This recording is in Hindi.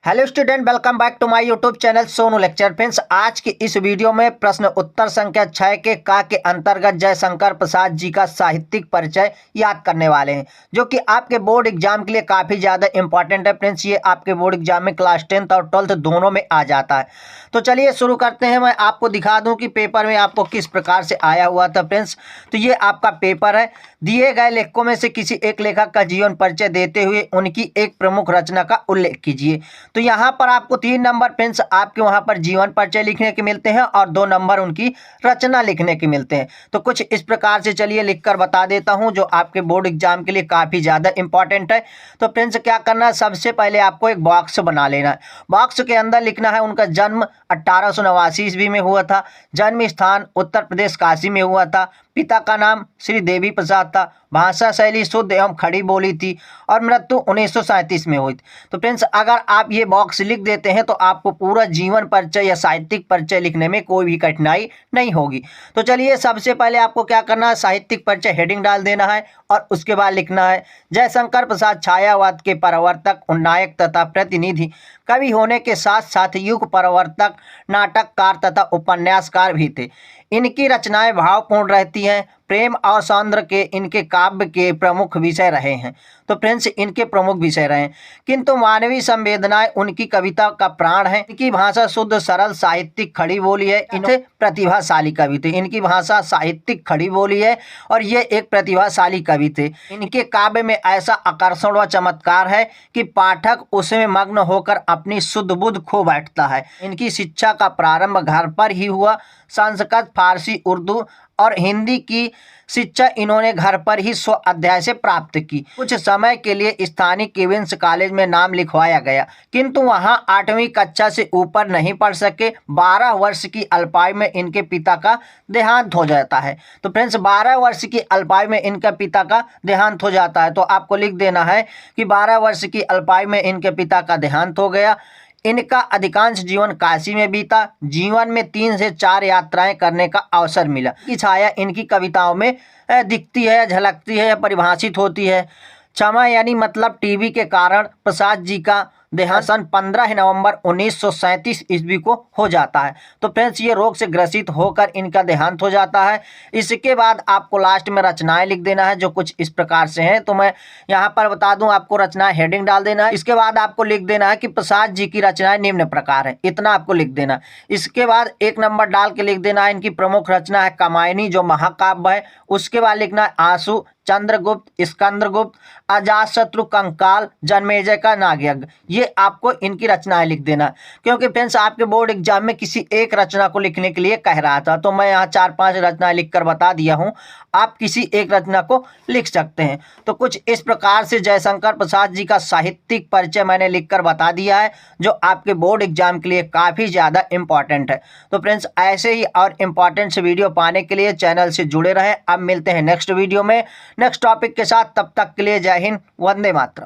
Hello student, welcome back to my YouTube channel Sonu lecture. Friends, आज की इस वीडियो में प्रश्न उत्तर संख्या 6 के का के अंतर्गत जयशंकर प्रसाद जी का साहित्यिक परिचय याद करने वाले हैं, जो कि आपके बोर्ड एग्जाम के लिए काफ़ी ज़्यादा इंपॉर्टेंट है। फ्रेंड्स, ये आपके बोर्ड एग्जाम में क्लास 10th और 12th दोनों में आ जाता है। तो चलिए शुरू करते हैं। मैं आपको दिखा दूँ कि पेपर में आपको किस प्रकार से आया हुआ था। फ्रेंड्स, तो ये आपका पेपर है। दिए गए लेखकों में से किसी एक लेखक का जीवन परिचय देते हुए उनकी एक प्रमुख रचना का उल्लेख कीजिए। तो यहाँ पर आपको 3 नंबर फ्रेंड्स आपके वहाँ पर जीवन परिचय लिखने के मिलते हैं और 2 नंबर उनकी रचना लिखने के मिलते हैं। तो कुछ इस प्रकार से चलिए लिखकर बता देता हूँ, जो आपके बोर्ड एग्जाम के लिए काफ़ी ज़्यादा इंपॉर्टेंट है। तो फ्रेंड्स, क्या करना है, सबसे पहले आपको एक बॉक्स बना लेना है। बॉक्स के अंदर लिखना है उनका जन्म 1889 ईस्वी में हुआ था, जन्म स्थान उत्तर प्रदेश काशी में हुआ था, पिता का नाम श्री देवी प्रसाद था, भाषा शैली शुद्ध एवं खड़ी बोली थी और मृत्यु 1937 में हुई थी। तो फ्रेंड्स, अगर आप ये बॉक्स लिख देते हैं तो आपको पूरा जीवन परिचय या साहित्यिक परिचय लिखने में कोई भी कठिनाई नहीं होगी। तो चलिए सबसे पहले आपको क्या करना है, साहित्यिक परिचय हेडिंग डाल देना है और उसके बाद लिखना है जयशंकर प्रसाद छायावाद के प्रवर्तक, उन्नायक तथा प्रतिनिधि कवि होने के साथ साथ युग प्रवर्तक, नाटककार तथा उपन्यासकार भी थे। इनकी रचनाएं भावपूर्ण रहती हैं, प्रेम और सौंदर्य के इनके काव्य के प्रमुख विषय रहे हैं। तो फ्रेंड्स, इनके प्रमुख विषय रहे हैं, किंतु मानवीय संवेदनाएं उनकी कविता का प्राण है। इनकी भाषा शुद्ध सरल साहित्यिक खड़ी बोली है। इनसे प्रतिभाशाली कवि थे। इनकी भाषा साहित्यिक खड़ी बोली है और ये एक प्रतिभाशाली कवि थे। इनके काव्य में ऐसा आकर्षण व चमत्कार है कि पाठक उसमें मग्न होकर अपनी शुद्ध बुद्ध खो बैठता है। इनकी शिक्षा का प्रारंभ घर पर ही हुआ। संस्कृत, फारसी, उर्दू और हिंदी की शिक्षा इन्होंने घर पर ही स्व अध्याय से प्राप्त की। कुछ समय के लिए स्थानीय केविंस कॉलेज में नाम लिखवाया गया, किंतु वहां 8वीं कक्षा से ऊपर नहीं पढ़ सके। 12 वर्ष की अल्पायु में इनके पिता का देहांत हो जाता है। तो फ्रेंड्स, 12 वर्ष की अल्पायु में इनके पिता का देहांत हो जाता है। तो आपको लिख देना है कि 12 वर्ष की अल्पायु में इनके पिता का देहांत हो गया। इनका अधिकांश जीवन काशी में बीता। जीवन में 3 से 4 यात्राएं करने का अवसर मिला। की छाया इनकी कविताओं में दिखती है, झलकती है, परिभाषित होती है। क्षमा यानी मतलब टीबी के कारण प्रसाद जी का देहांत सन 15 नवंबर 1937 ईस्वी को हो जाता है। तो फ्रेंड्स, ये रोग से ग्रसित होकर इनका देहांत हो जाता है। इसके बाद आपको लास्ट में रचनाएं लिख देना है, जो कुछ इस प्रकार से हैं। तो मैं यहाँ पर बता दूं, आपको रचनाएं हेडिंग डाल देना है। इसके बाद आपको लिख देना है कि प्रसाद जी की रचनाएं निम्न प्रकार है, इतना आपको लिख देना। इसके बाद 1 नंबर डाल के लिख देना है इनकी प्रमुख रचना है कामायनी, जो महाकाव्य है। उसके बाद लिखना है आंसू, चंद्रगुप्त, स्कंदगुप्त, अजातशत्रु, कंकाल, जन्मेजय का नागयज्ञ। ये आपको इनकी रचनाएं लिख देना, क्योंकि फ्रेंड्स आपके बोर्ड एग्जाम में किसी एक रचना को लिखने के लिए कह रहा था। तो मैं यहाँ 4-5 रचनाएं लिखकर बता दिया हूँ, आप किसी एक रचना को लिख सकते हैं। तो कुछ इस प्रकार से जयशंकर प्रसाद जी का साहित्यिक परिचय मैंने लिखकर बता दिया है, जो आपके बोर्ड एग्जाम के लिए काफ़ी ज़्यादा इंपॉर्टेंट है। तो फ्रेंड्स, ऐसे ही और इम्पॉर्टेंट से वीडियो पाने के लिए चैनल से जुड़े रहें। अब मिलते हैं नेक्स्ट वीडियो में नेक्स्ट टॉपिक के साथ। तब तक के लिए जय हिंद, वंदे मातरम।